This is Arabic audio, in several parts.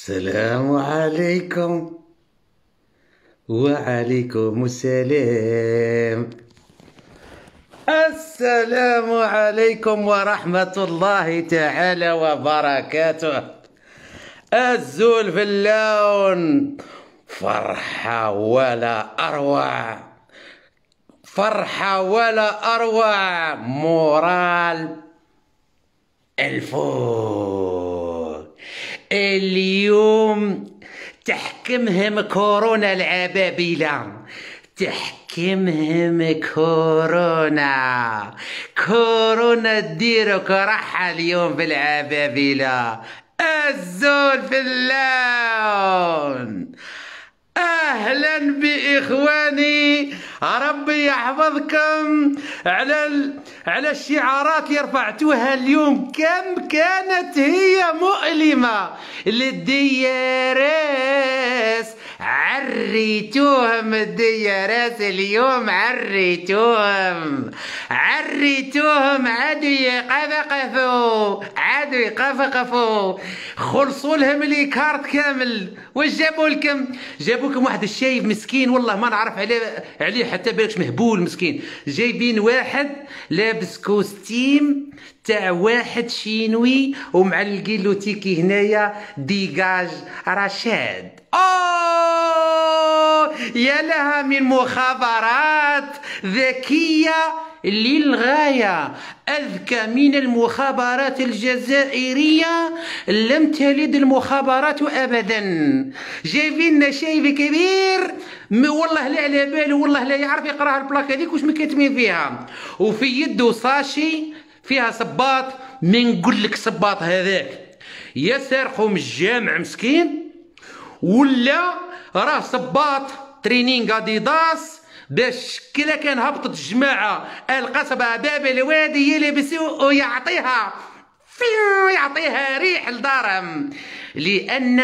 السلام عليكم. وعليكم السلام. السلام عليكم ورحمة الله تعالى وبركاته. الزول في اللون، فرحة ولا أروع، فرحة ولا أروع، مورال الفوق. اليوم تحكمهم كورونا العبابلة، تحكمهم كورونا. كورونا تديرك راحة اليوم بالعبابلة. الزول في اللون، اهلا باخواني، ربي يحفظكم على الشعارات اللي رفعتوها اليوم. كم كانت هي مؤلمه للديارات، عريتوهم الديارات اليوم، عريتوهم عادوا يقفقفوا، خلصوا لهم لي كارت كامل. واش جابوا لكم؟ جابوا لكم واحد الشايب مسكين، والله ما نعرف عليه حتى بالكش، مهبول مسكين. جايبين واحد لابس كوستيم تاع واحد شينوي ومعلقين له تيكي هنايا ديجاج رشاد. يا لها من مخابرات ذكية للغاية، أذكى من المخابرات الجزائرية لم تلد المخابرات أبدا. جايبين شايب كبير، والله لا على باله، والله لا يعرف يقرا البلاك هذيك واش مكاتبين فيها، وفي يده ساشي فيها صباط. من نقول لك صباط هذاك يا سارقو من الجامع مسكين، ولا راه صباط ترينينغ اديداس باش كلا كان هبطت الجماعه القصبه باب الوادي يلبسوا ويعطيها ريح لدارهم. لأن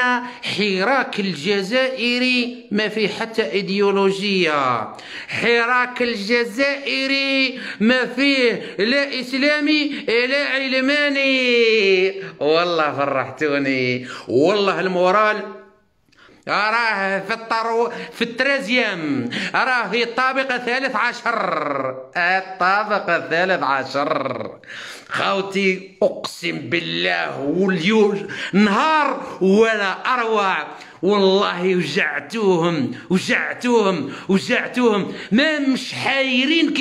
حراك الجزائري ما في حتى إيديولوجية، حراك الجزائري ما فيه لا إسلامي لا علماني. والله فرحتوني، والله المورال راه في الترازيام، راه في الطابق الثالث عشر. خوتي اقسم بالله، واليوم نهار ولا اروع، والله وجعتوهم. ما مش حايرين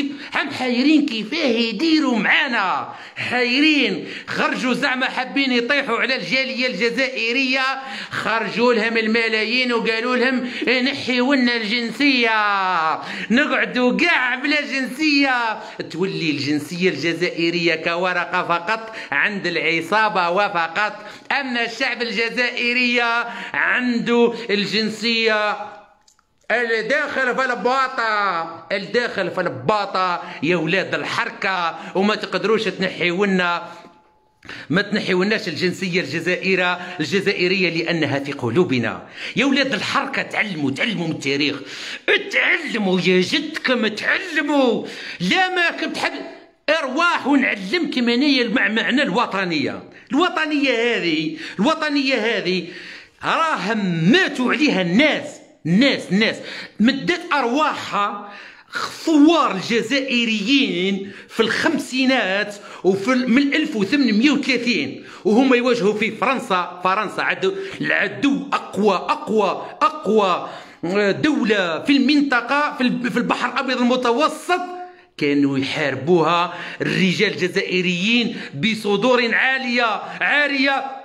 كيفاه يديروا معانا، حايرين. خرجوا زعما حابين يطيحوا على الجاليه الجزائريه، خرجوا لهم الملايين وقالوا لهم نحيوا لنا الجنسيه، نقعدوا كاع بلا جنسيه، تولي الجنسيه الجزائريه كورقه فقط عند العصابه وفقط. اما الشعب الجزائري عنده الجنسيه الداخل في الباطة يا ولاد الحركة، وما تقدروش ما تنحيوناش الجنسية الجزائرية لأنها في قلوبنا. يا ولاد الحركة تعلموا من التاريخ، تعلموا يا جدكم، تعلموا. لا ما كنت تحب ارواح ونعلمكم انايا معنى الوطنية. الوطنية هذه راهم ماتوا عليها الناس مدت ارواحها. ثوار الجزائريين في الخمسينات من 1830 وهم يواجهوا في فرنسا العدو اقوى دولة في المنطقة في البحر الابيض المتوسط. كانوا يحاربوها الرجال الجزائريين بصدور عارية،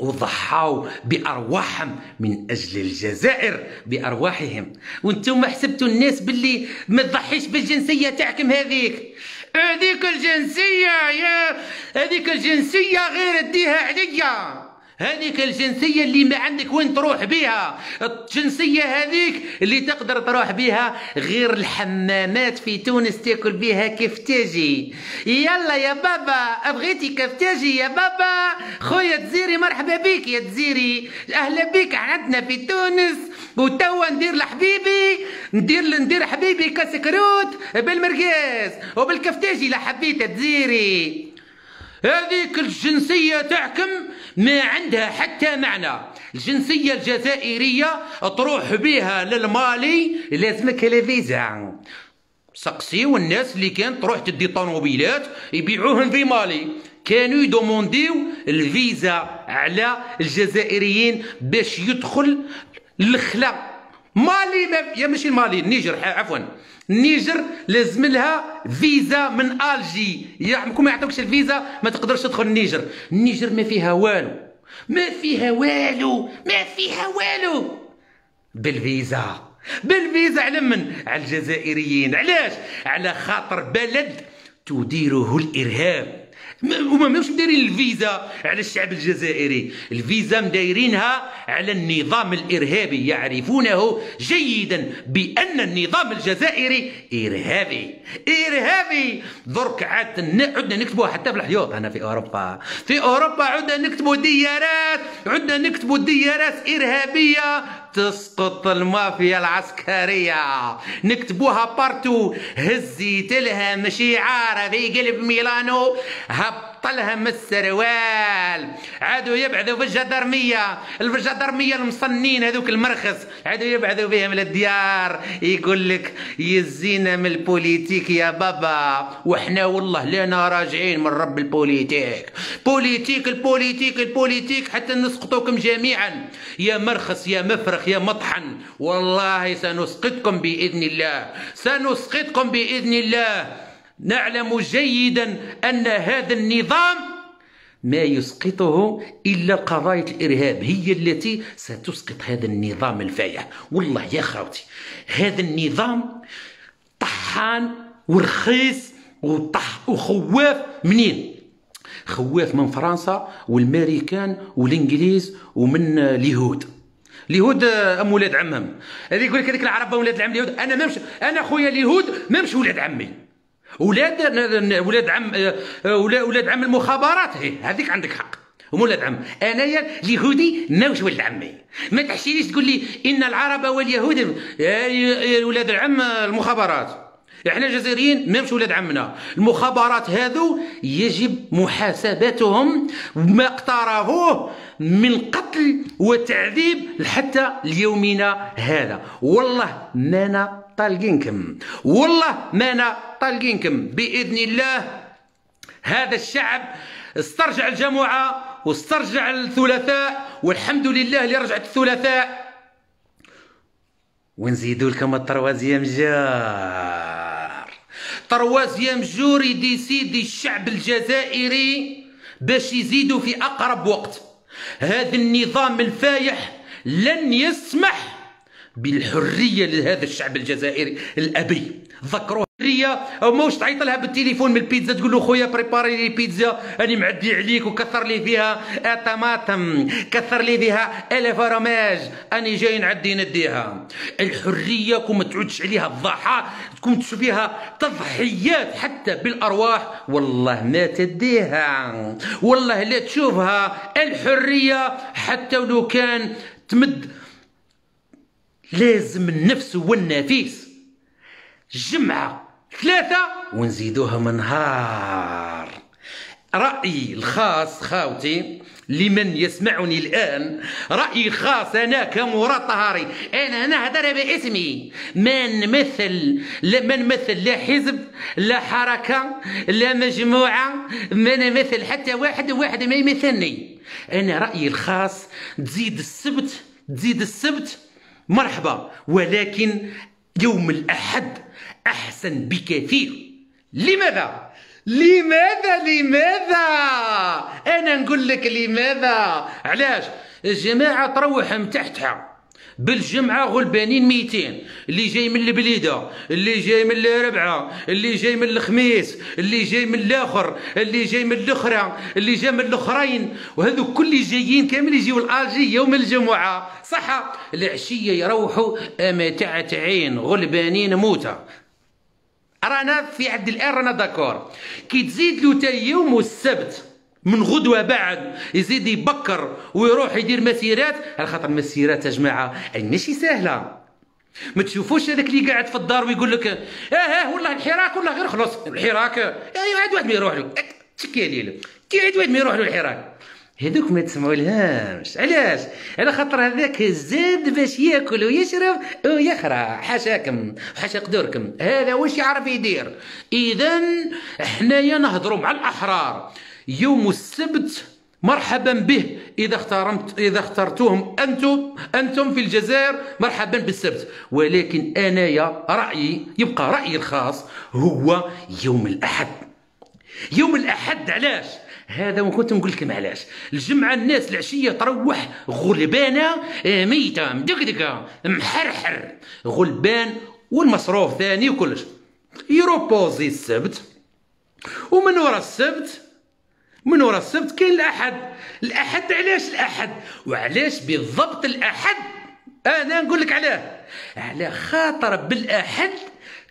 وضحوا بأرواحهم من أجل الجزائر بأرواحهم. وانتم حسبتوا الناس باللي ما تضحيش بالجنسية تاعكم. هذيك الجنسية غير اديها عليا، هذيك الجنسية اللي ما عندك وين تروح بها. الجنسية هذيك اللي تقدر تروح بها غير الحمامات في تونس تاكل بها كفتاجي. يلا يا بابا، بغيتي كفتاجي يا بابا؟ خويا تزيري مرحبا بك يا تزيري، اهلا بك عندنا في تونس. وتوا ندير لحبيبي ندير حبيبي كاسكروت بالمرقاس وبالكفتاجي لحبيت تزيري. هذيك الجنسية تاعكم ما عندها حتى معنى. الجنسيه الجزائريه تروح بها للمالي لازمك الفيزا. سقسيو الناس اللي كانت تروح تدي طوموبيلات يبيعوهم في مالي، كانوا يدومونديو الفيزا على الجزائريين باش يدخل الخلا. مالي يا ماشي مالي، النيجر عفوا، النيجر لازم لها فيزا من الجي، يعمكم ما يعطوكش الفيزا ما تقدرش تدخل النيجر. النيجر ما فيها والو، ما فيها والو، ما فيها والو. بالفيزا على من؟ على الجزائريين. علاش؟ على خاطر بلد تديره الارهاب. هما ماهمش مدايرين الفيزا على الشعب الجزائري، الفيزا مدايرينها على النظام الارهابي، يعرفونه جيدا بان النظام الجزائري ارهابي. درك عدنا نكتبوها حتى في الحيوط. هنا في اوروبا عدنا نكتبوا ديارات ارهابيه تسقط المافيا العسكريه، نكتبوها بارتو. هزيت لها مشيعار في قلب ميلانو، هبطلها من السروال، عادوا يبعثوا في الجدرميه المصنين هذوك المرخص، عادوا يبعثوا بهم للديار، يقول لك يزينا من البوليتيك يا بابا، وحنا والله لنا راجعين من رب البوليتيك. البوليتيك حتى نسقطوكم جميعا، يا مرخص يا مفرخ يا مطحن، والله سنسقطكم بإذن الله. نعلم جيدا أن هذا النظام ما يسقطه إلا قضايا الإرهاب، هي التي ستسقط هذا النظام الفايح. والله يا خاوتي هذا النظام طحان ورخيص وخواف. منين؟ خواف من فرنسا والماريكان والانجليز ومن اليهود ام ولاد عمهم. هذا يقول لك هذيك العرب ولاد العم اليهود. انا خويا اليهود مامش ولاد عمي، ولاد عم المخابرات، هذيك عندك حق، هم ولاد عم. انايا اليهودي ماوش ولد عمي، ما تحشيليش تقول لي ان العرب واليهود ولاد العم المخابرات. احنا الجزائريين ماهمش ولاد عمنا. المخابرات هذو يجب محاسبتهم ما اقترفوه من قتل وتعذيب حتى ليومنا هذا. والله مانا طالقينكم بإذن الله. هذا الشعب استرجع الجمعة واسترجع الثلاثاء، والحمد لله اللي رجعت الثلاثاء. ونزيدوا لكم الطروازيام جور يديسيدي الشعب الجزائري باش يزيدوا في أقرب وقت. هذا النظام الفايح لن يسمح بالحرية لهذا الشعب الجزائري الأبي. ذكروها الحرية، أو موش تعيط لها بالتليفون من البيتزا تقول له خويا بريباري لي بيتزا أنا معدي عليك وكثر لي فيها طماطم، كثر لي فيها فرماج، أنا جاي نعدي نديها. الحرية كون ما تعودش عليها الضحى، تكون تشوف فيها تضحيات حتى بالأرواح، والله ما تديها، والله لا تشوفها. الحرية حتى ولو كان تمد لازم النفس والنفيس جمعة 3 ونزيدوها من نهار. رأيي الخاص خاوتي لمن يسمعني الآن، رأيي الخاص أنا كمراد طهاري، أنا نهدر باسمي، ما نمثل لا حزب لا حركة لا مجموعة، ما نمثل حتى واحد ما يمثلني. أنا رأيي الخاص تزيد السبت مرحبا، ولكن يوم الأحد أحسن بكثير. لماذا؟ أنا نقول لك لماذا. علاش؟ الجماعة تروح متحتها بالجمعة غلبانين 200، اللي جاي من البليدة، اللي جاي من الربعة، اللي جاي من الخميس، اللي جاي من الاخر، اللي جاي من الاخرى، اللي جاي من الاخرين، وهذو كل جايين كامل يجيو الالجي يوم الجمعة. صح العشية يروحوا متعتعين غلبانين موتى. رانا في عبد الآن رانا داكور. كي تزيد له تا يوم السبت من غدوة بعد يزيد يبكر ويروح يدير مسيرات، على خاطر المسيرات يا جماعة ماشي سهلة. ما تشوفوش هذاك اللي قاعد في الدار ويقول لك والله الحراك والله غير خلص الحراك، عاد واحد ما يروح له تكاليل، عاد واحد ما يروح له الحراك. هذوك ما تسمعولهمش. علاش؟ على خاطر هذاك زاد باش ياكل ويشرب ويخرع. حاشاكم حاشا قدوركم، هذا واش يعرف يدير. اذا حنايا نهضروا مع الاحرار. يوم السبت مرحبا به، اذا اخترتوهم انتم في الجزائر مرحبا بالسبت، ولكن انايا رايي يبقى رايي الخاص هو يوم الاحد. يوم الاحد علاش؟ هذا وكنت نقول لكم علاش. الجمعه الناس العشيه تروح غلبانه ميته مدقدقه محرحر غلبان، والمصروف ثاني وكلش. يروبوزي السبت، ومن ورا السبت كاين الاحد. الاحد علاش الاحد؟ وعلاش بالضبط الاحد؟ انا نقول لك علاه. على خاطر بالاحد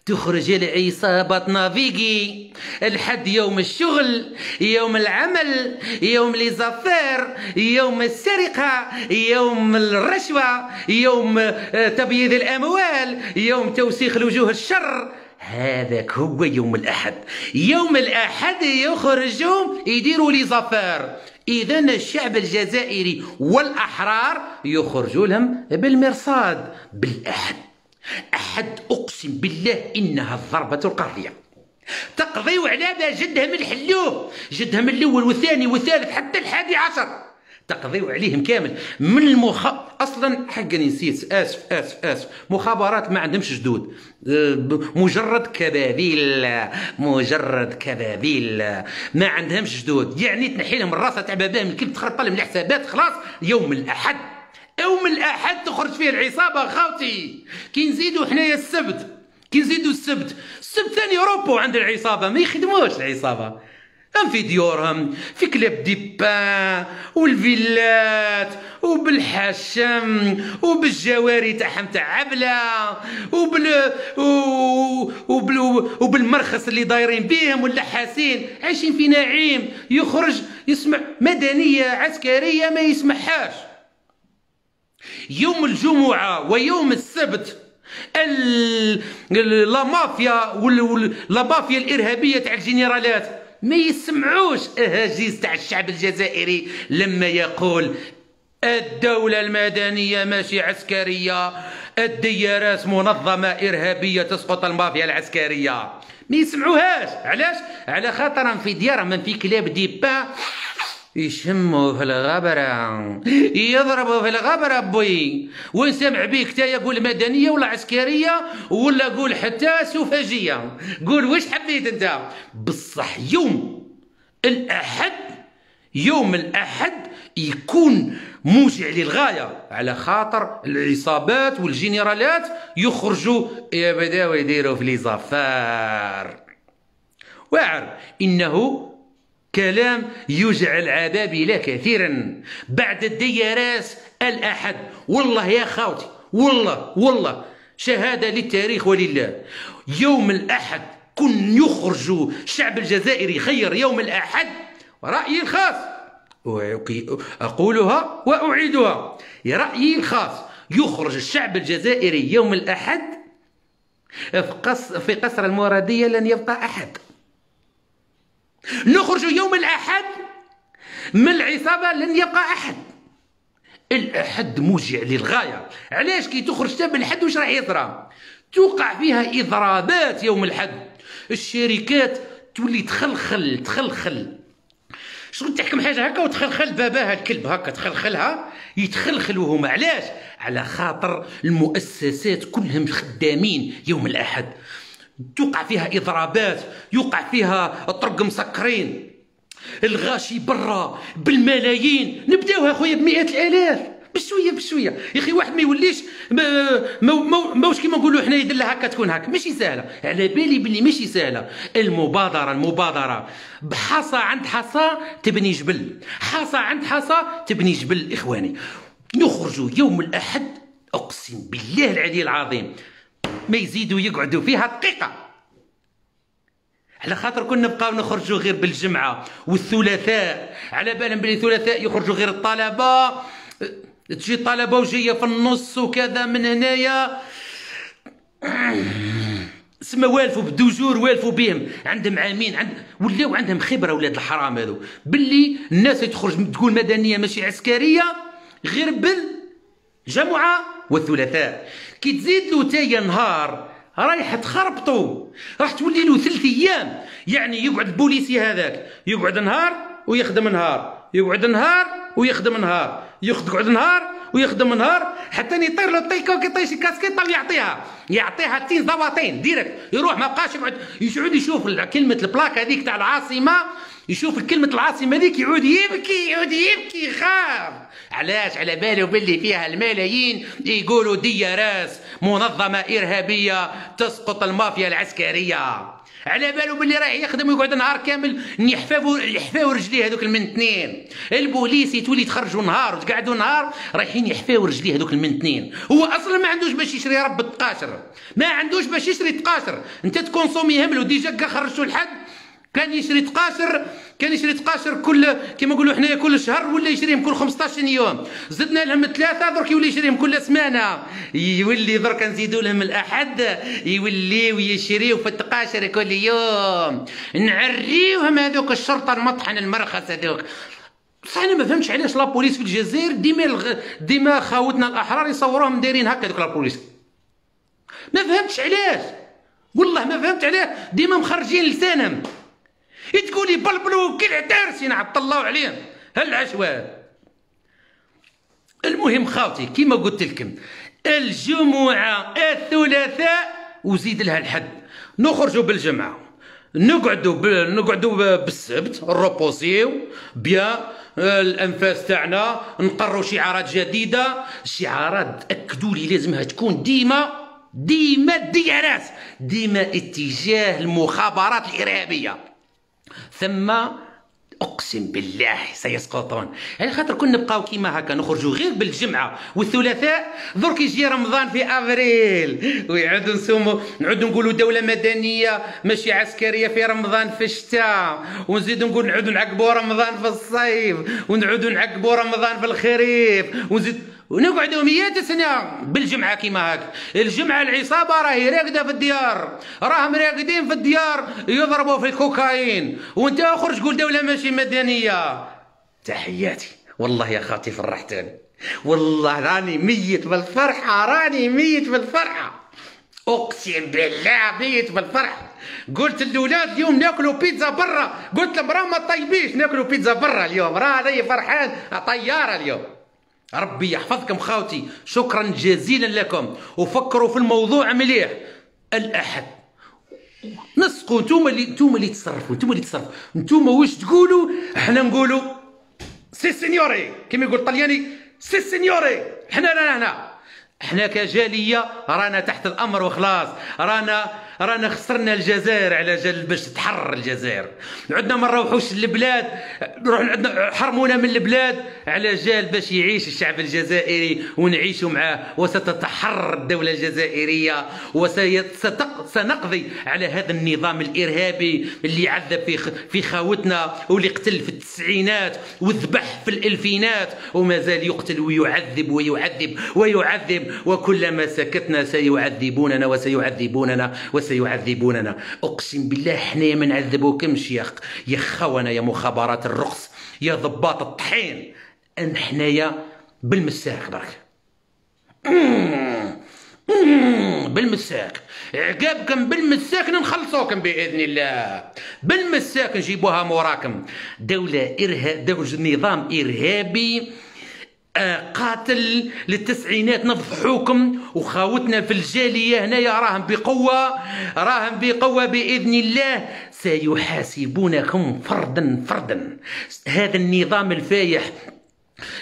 تخرج العصابة نافيغي لحد يوم الشغل، يوم العمل، يوم ليزافير، يوم السرقة، يوم الرشوة، يوم تبييض الأموال، يوم توسيخ الوجوه الشر. هذاك هو يوم الأحد. يوم الأحد يخرجوا يديروا ليزافير. إذا الشعب الجزائري والأحرار يخرجوا لهم بالمرصاد بالأحد. أحد أقسم بالله إنها الضربة القاضية. تقضيوا على جدهم الحلوه، جدهم الأول والثاني والثالث حتى ال11 تقضيوا عليهم كامل من أصلا حقا نسيت، آسف مخابرات ما عندهمش جدود، مجرد كبابيل ما عندهمش جدود. يعني تنحي لهم الراسة تاع باباهم الكل، تخرط لهم الحسابات خلاص. يوم الأحد تخرج فيه العصابه خاوتي. كي نزيدوا حنايا السبت، السبت ثاني اوروبا عند العصابه ما يخدموش. العصابه هم في ديورهم، في كلاب ديبان والفيلات وبالحشم وبالجواري تاعهم تاع عبله وبالمرخص اللي دايرين بيهم واللحاسين، عايشين في نعيم. يخرج يسمع مدنيه عسكريه ما يسمعهاش. يوم الجمعة ويوم السبت لا مافيا الإرهابية تاع الجنرالات ما يسمعوش أهاجيز تاع الشعب الجزائري لما يقول الدولة المدنية ماشي عسكرية، الديارات منظمة إرهابية تسقط المافيا العسكرية. ما يسمعوهاش. علاش؟ على خاطرهم في ديارهم في كلاب ديبان يشموا في الغبرة، يضربوا في الغبرة بوي. وين سامع بيك تايا قول مدنية ولا عسكرية ولا قول حتى سوفاجية، قول واش حبيت انت. بصح يوم الأحد يكون موجع للغاية، على خاطر العصابات والجنرالات يخرجوا يبداو يديروا في ليزافار. واعر إنه كلام يوجع العبابلة كثيرا. بعد الديارات الأحد، والله يا خاوتي والله شهادة للتاريخ ولله، يوم الأحد كن يخرج الشعب الجزائري خير يوم الأحد. رأيي الخاص أقولها وأعيدها، رأيي الخاص يخرج الشعب الجزائري يوم الأحد. في قصر المرادية لن يبقى أحد. نخرج يوم الأحد من العصابة لن يبقى أحد. الأحد موجع للغاية. علاش؟ كي تخرج تم الحد واش راح يطرى؟ توقع فيها إضرابات يوم الحد. الشركات تولي تخلخل شغل تحكم حاجة هكا وتخلخل باباها الكلب هكا تخلخلها يتخلخلوا هما. علاش؟ على خاطر المؤسسات كلهم خدامين يوم الأحد. توقع فيها إضرابات، يوقع فيها الطرق مسكرين، الغاشي برا بالملايين. نبداوها خويا بمئات الآلاف بشويه يا اخي. واحد ما يوليش ماوش كيما نقولوا حنا يدير لها هكا تكون هكا. ماشي سهله، على بالي بلي ماشي سهله. المبادره بحصى عند حصى تبني جبل، حصى عند حصى تبني جبل. اخواني نخرجوا يوم الأحد اقسم بالله العلي العظيم ما يزيدوا يقعدوا فيها دقيقه، على خاطر كنا نبقاو نخرجوا غير بالجمعه والثلاثاء. على بالهم بلي الثلاثاء يخرجوا غير الطلبه، تجي الطلبه وجايه في النص وكذا من هنايا. سما والفوا بالدوجور، والفوا بهم، عندهم عامين، ولاو عندهم خبره ولاد الحرام هذو، باللي الناس تخرج تقول مدنيه ماشي عسكريه غير بالجمعه والثلاثاء. كي تزيد له تايا نهار رايح تخربطوا، راح تولي له 3 ايام. يعني يقعد البوليسي هذاك يقعد نهار ويخدم نهار، يقعد نهار ويخدم نهار، يقعد نهار ويخدم نهار، حتى يطير له الطيكه كيطيش الكاسكيطه ويعطيها تين زواطين ديريكت، يروح ما بقاش يقعد يشوف كلمه البلاك هذيك تاع العاصمه، يشوف كلمه العاصمه هذيك يعود يبكي يخاف. علاش؟ على باله باللي فيها الملايين، يقولوا دي راس منظمه ارهابيه تسقط المافيا العسكريه. على باله باللي رايح يخدم ويقعد نهار كامل يحفاو رجليه هذوك المنتنين. البوليسي تولي تخرجوا نهار وتقعدوا نهار رايحين يحفاو رجليه هذوك المنتنين. هو اصلا ما عندوش باش يشري رب التقاشر، ما عندوش باش يشري تقاشر. انت تكونسومي هملو ديجا خرجتوا الحد، كان يشري تقاشر كل كيما نقولوا حنايا كل شهر، ولا يشريهم كل 15 يوم. زدنا لهم 3 درك يولي يشريهم كل سمانه، يولي درك نزيدوا لهم الاحد يوليو يشريو في التقاشر كل يوم. نعريوهم هذوك الشرطه المطحن المرخص هذوك. بصح انا ما فهمتش علاش لابوليس في الجزائر ديما خاوتنا الاحرار يصوروهم دايرين هكا دوك لابوليس. ما فهمتش علاش، والله ما فهمت علاش ديما مخرجين لسانهم. تقولي بلبلو كي العتارس ينعطلوا عليهم هالعشوائيات. المهم خاوتي كيما قلت لكم، الجمعة الثلاثاء وزيد لها الحد، نخرجوا بالجمعة، نقعدوا بالسبت نروبوزيو بيان الانفاس تاعنا، نقروا شعارات جديدة. شعارات تأكدوا لي لازمها تكون ديما الدياراس، ديما اتجاه المخابرات الإرهابية. ثم اقسم بالله سيسقطون. على خاطر كنا نبقاو كيما هكا نخرجوا غير بالجمعه والثلاثاء، درك يجي رمضان في افريل ويعودوا نسوموا نعودوا نقولوا دوله مدنيه ماشي عسكريه في رمضان في الشتاء، ونزيدوا نقول نعودوا نعقبوا رمضان في الصيف، ونعودوا نعقبوا رمضان في الخريف، ونقعدوا 100 سنه بالجمعه كيما هاك. الجمعه العصابه راهي راقده في الديار، راهم راقدين في الديار يضربوا في الكوكايين، وانت اخرج تقول دوله ماشي مدنيه. تحياتي والله يا خاطي فرحتني، والله راني ميت بالفرحه، راني ميت بالفرحه، اقسم بالله ميت بالفرحه. قلت للولاد اليوم ناكلوا بيتزا برا، قلت لهم راه ما طيبيش ناكلوا بيتزا برا اليوم، راه راني فرحان طياره اليوم. ربي يحفظكم خاوتي، شكرا جزيلا لكم، وفكروا في الموضوع مليح. الأحد نسقوا، انتم اللي تصرفوا، انتم واش تقولوا؟ احنا نقولوا سي سينيوري كيما يقول الطلياني، سي سينيوري. احنا رانا هنا، احنا كجاليه رانا تحت الامر وخلاص. رانا خسرنا الجزائر على جال باش تتحرر الجزائر. عندنا ما نروحوش للبلاد، عندنا حرمونا من البلاد على جال باش يعيش الشعب الجزائري ونعيشوا معاه، وستتحرر الدوله الجزائريه، وسنقضي على هذا النظام الارهابي اللي عذب في خاوتنا، واللي قتل في التسعينات وذبح في الالفينات، وما زال يقتل ويعذب ويعذب ويعذب، وكلما سكتنا سيعذبوننا وسيعذبوننا وسيعذبوننا. اقسم بالله حنايا ما نعذبوكمش يا خونه، يا مخابرات الرقص، يا ضباط الطحين، ان حنايا بالمساك برك بالمساك، عقابكم بالمساك نخلصوكم باذن الله، بالمساك نجيبوها موراكم. دولة نظام ارهابي قاتل للتسعينات نفضحوكم، وخاوتنا في الجالية هنايا راهم بقوة بإذن الله، سيحاسبونكم فردا. هذا النظام الفايح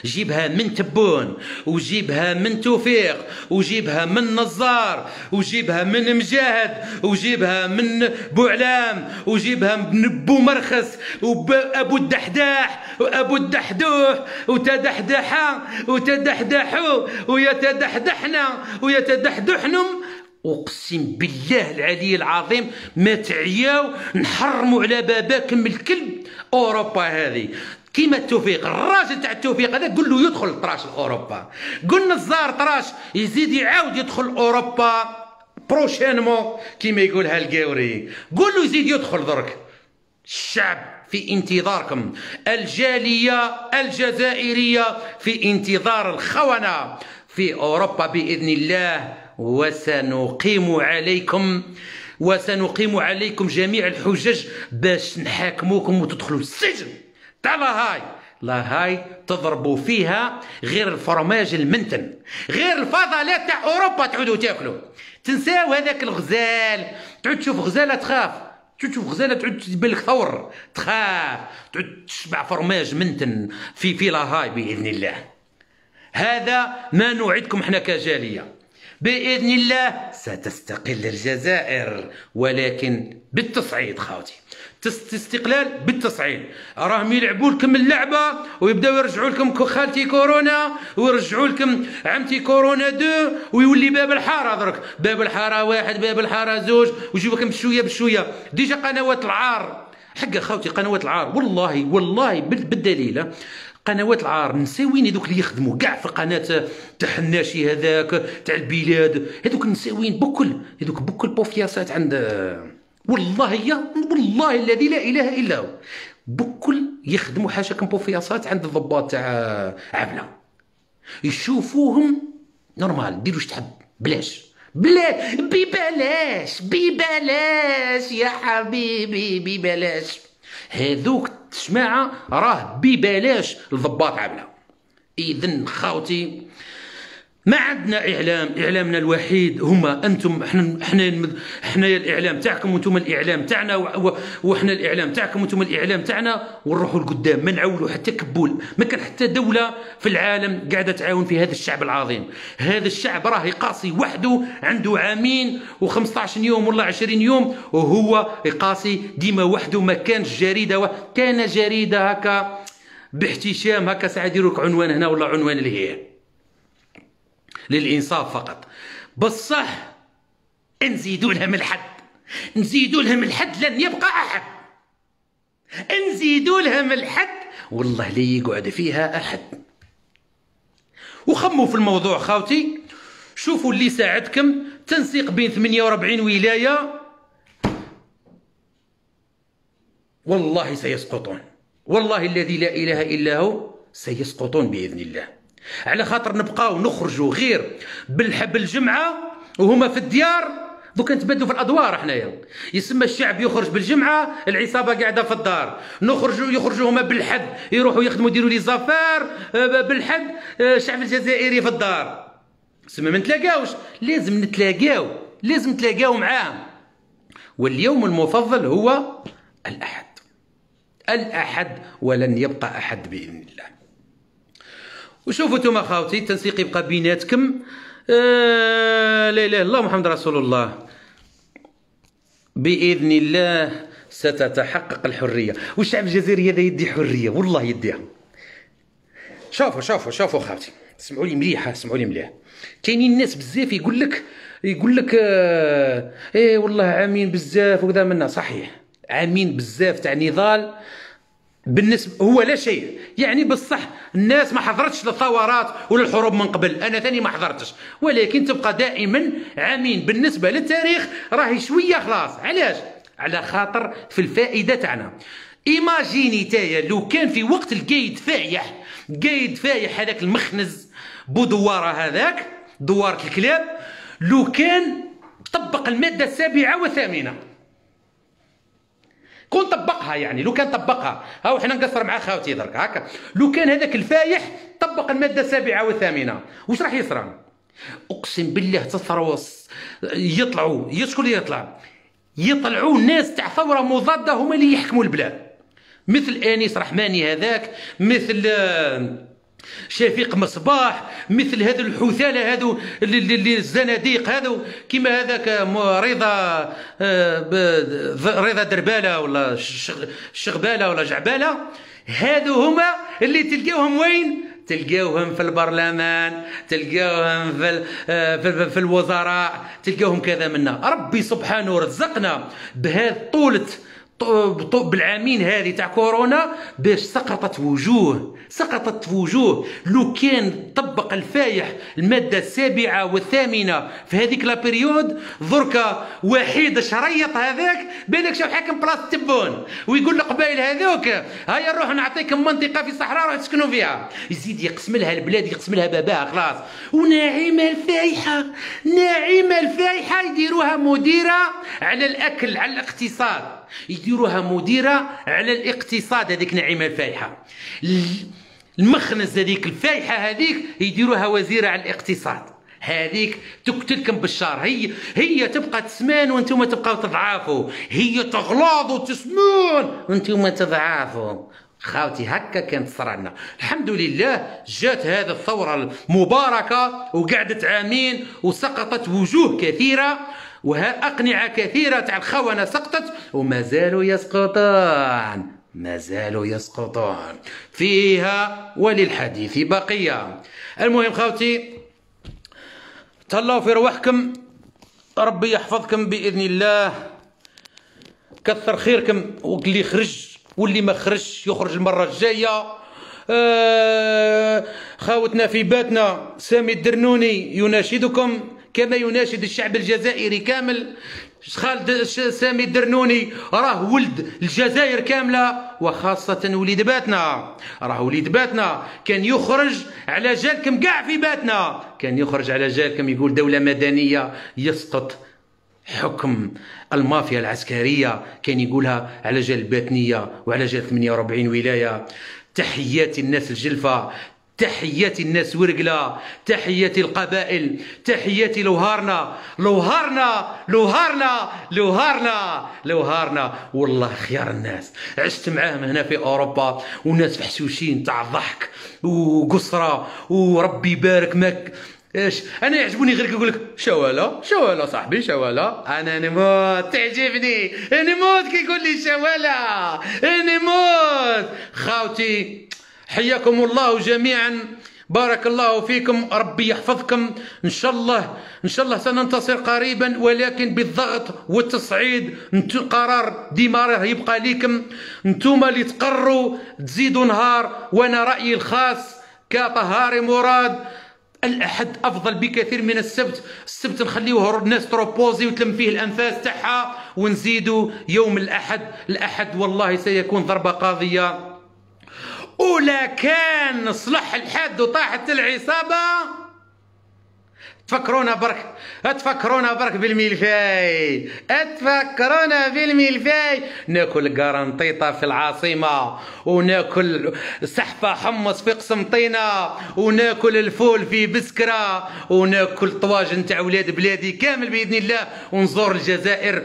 جيبها من تبون، وجيبها من توفيق، وجيبها من نزار، وجيبها من مجاهد، وجيبها من بوعلام، وجيبها من بو مرخص وابو الدحداح وابو الدحدوح، وتدحدحوا ويتدحدحنا ويتدحدحنم. اقسم بالله العلي العظيم ما تعياو نحرموا على باباكم الكلب اوروبا هذه. كيما التوفيق، الراجل تاع التوفيق هذا قول له يدخل طراش اوروبا، قلنا الزار طراش يزيد يعاود يدخل اوروبا بروشينمون كيما يقولها القاوري. قول له يزيد يدخل درك. الشعب في انتظاركم، الجالية الجزائرية في انتظار الخونة في أوروبا بإذن الله. وسنقيم عليكم جميع الحجج باش نحاكموكم وتدخلوا السجن تاع لاهاي تضربوا فيها غير الفرماج المنتن، غير الفضلات تاع أوروبا تعودوا تاكلوا. تنساو هذاك الغزال، تعود تشوف غزالة تخاف، تشوف غزاله تعود تبان لك ثور تخاف، تعود تشبع فرماج منتن في لاهاي باذن الله. هذا ما نوعدكم احنا كجاليه. باذن الله ستستقل الجزائر، ولكن بالتصعيد خاوتي، استقلال بالتصعيد. راهم يلعبوا لكم اللعبه ويبداو يرجعوا لكم خالتي كورونا ويرجعوا لكم عمتي كورونا 2، ويولي باب الحاره درك، باب الحاره 1 باب الحاره 2، ويجيبوا لكم بشويه بشويه. ديجا قنوات العار حق خاوتي، قنوات العار والله بالدليل قنوات العار نساوين هذوك اللي يخدموا كاع في قناه تاع حناشي هذاك تاع البلاد، هذوك نساوين بكل بوفياسات عند والله الذي لا اله الا هو، بكل يخدموا حاشاكم بوفياسات عند الضباط تاع عبله، يشوفوهم نورمال ديروا واش تحب بلاش ببلاش يا حبيبي ببلاش. هذوك الجماعه راه ببلاش الضباط عبله. اذن خاوتي ما عندنا اعلامنا الوحيد هما انتم. احنا الاعلام تاعكم وانتم الاعلام تاعنا، وحنا الاعلام تاعكم وانتم الاعلام تاعنا، ونروحوا لقدام ما نعولوا حتى كبول. ما كان حتى دوله في العالم قاعده تعاون في هذا الشعب العظيم. هذا الشعب راه يقاسي وحده، عنده عامين و15 يوم ولا 20 يوم وهو يقاسي ديما وحده. ما كانش جريده، كان جريده هكا باحتشام هكا ساعه يديروا لك عنوان هنا ولا عنوان لهيه للإنصاف فقط. بصح نزيدوا لهم الحد لن يبقى أحد. نزيدوا لهم الحد والله لا يقعد فيها أحد. وخموا في الموضوع خاوتي، شوفوا اللي ساعدكم تنسيق بين 48 ولاية، والله سيسقطون، والله الذي لا إله إلا هو سيسقطون بإذن الله. على خاطر نبقاو نخرجوا غير بالجمعه وهما في الديار. دوك نتبدلوا في الادوار حنايا، يسمى الشعب يخرج بالجمعه، العصابه قاعده في الدار. يخرجوا هما بالحد، يروحوا يخدموا يديروا لي زافار بالحد، الشعب الجزائري في الدار. سما ما نتلاقاوش، لازم نتلاقاو معاهم. واليوم المفضل هو الأحد ولن يبقى أحد بإذن الله. وشوفوا انتم خاوتي التنسيق يبقى بيناتكم. لا اله الا الله محمد رسول الله. باذن الله ستتحقق الحريه، والشعب الجزائري هذا يدي حريه، والله يديها. شوفوا خاوتي، اسمعوا لي مليح. كاينين الناس بزاف يقول لك ايه والله عامين بزاف وكذا منا. صحيح عامين بزاف تاع نضال بالنسبه هو لا شيء يعني، بصح الناس ما حضرتش للثورات وللحروب من قبل، انا ثاني ما حضرتش، ولكن تبقى دائما عامين بالنسبه للتاريخ راهي شويه خلاص. علاش؟ على خاطر في الفائده تاعنا. ايماجيني تايا لو كان في وقت القايد فايح هذاك المخنز بودواره هذاك دواره الكلاب، لو كان طبق الماده 7 و8 كون طبقها، يعني لو كان طبقها، هاو حنا نقصر مع خاوتي درك هكا، لو كان هذاك الفايح طبق الماده 7 و8 واش راح يصرى؟ اقسم بالله تثروس يطلعوا شكون اللي يطلعوا ناس تاع ثوره مضاده هما اللي يحكموا البلاد، مثل انيس رحماني هذاك، مثل شفيق مصباح، مثل هذو الحثاله هذو اللي الزناديق هذو، كيما هذاك رضا درباله ولا شغباله ولا جعباله. هذو هما اللي تلقاوهم وين؟ تلقاوهم في البرلمان، تلقاوهم في الوزراء، تلقاوهم كذا منا. ربي سبحانه رزقنا بهذا بالعامين هذه تاع كورونا باش سقطت وجوه لو كان طبق الفايح الماده السابعه والثامنه في هذيك لا بيريود. دركا واحد شريط هذاك بالك شاف حاكم بلاصه تبون ويقول للقبائل هذوك هيا نروح نعطيكم منطقه في الصحراء روح تسكنوا فيها، يزيد يقسم لها البلاد يقسم لها باباها خلاص. وناعمه الفايحه يديروها مديره على الاكل على الاقتصاد، يديروها مديره على الاقتصاد هذيك نعيمه الفايحه. المخنز هذيك الفايحه هذيك يديروها وزيره على الاقتصاد، هذيك تقتلكم بالشهر. هي تبقى تسمان وانتم تبقاو تضعافوا، هي تغلاظ وتسمان وانتم تضعافوا. خاوتي هكا كانت صرعنا. الحمد لله جات هذه الثوره المباركه وقعدت عامين وسقطت وجوه كثيره أقنعة كثيرة تاع الخونة سقطت وما زالوا يسقطون فيها وللحديث بقية. المهم خاوتي تهلاو في رواحكم، ربي يحفظكم بإذن الله، كثر خيركم، واللي يخرج واللي ما خرجش يخرج المرة الجاية. خاوتنا في باتنا سامي الدرنوني يناشدكم كما يناشد الشعب الجزائري كامل. خالد سامي الدرنوني راه ولد الجزائر كامله وخاصه وليد باتنا، راه وليد باتنا كان يخرج على جالكم كاع في باتنا، كان يخرج على جالكم يقول دوله مدنيه يسقط حكم المافيا العسكريه، كان يقولها على جال الباتنيه وعلى جال 48 ولايه. تحياتي الناس الجلفه، تحياتي الناس ورقلة، تحياتي القبائل، تحياتي لوهارنا والله خيار الناس. عشت معاهم هنا في أوروبا وناس فحشوشين تاع الضحك وقصرة وربي يبارك ماك. ايش انا يعجبوني غير يقول لك شواله صاحبي شواله، انا نموت تعجبني نموت كي يقول لي شواله نموت. خاوتي حياكم الله جميعا، بارك الله فيكم، ربي يحفظكم. ان شاء الله سننتصر قريبا، ولكن بالضغط والتصعيد. قرار ديما يبقى ليكم انتم اللي تقرروا تزيدوا نهار. وانا رايي الخاص كطهاري مراد الأحد أفضل بكثير من السبت. السبت نخليوه الناس تروبوزي وتلم فيه الأنفاس تاعها، ونزيدوا يوم الأحد والله سيكون ضربة قاضية. ولا كان صلح الحد وطاحت العصابة تفكرونا برك بالملفاي، ناكل قرنطيطة في العاصمة، وناكل سحفة حمص في قسنطينة، وناكل الفول في بسكرة، وناكل طواجن تاع ولاد بلادي كامل بإذن الله، ونزور الجزائر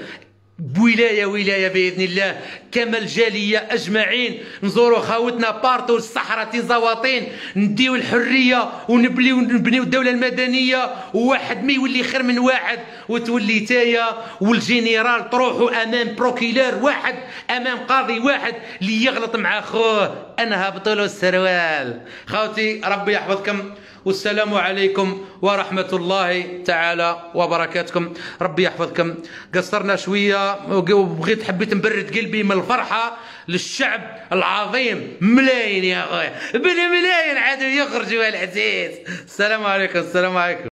ولاية بإذن الله كما الجالية أجمعين. نزوروا خاوتنا بارتو الصحراء تزواطين، نديو الحرية ونبنيو الدولة المدنية، وواحد ما يولي خير من واحد وتولي تايا والجنرال تروحوا أمام بروكيلور واحد أمام قاضي واحد اللي يغلط مع خوه أنا هبطوا له السروال. خاوتي ربي يحفظكم، والسلام عليكم ورحمة الله تعالى وبركاتكم. ربي يحفظكم. قصرنا شوية وبغيت حبيت نبرد قلبي من الفرحة للشعب العظيم. ملايين يا أخويا بالملايين عادوا يخرجوا العزيز. السلام عليكم.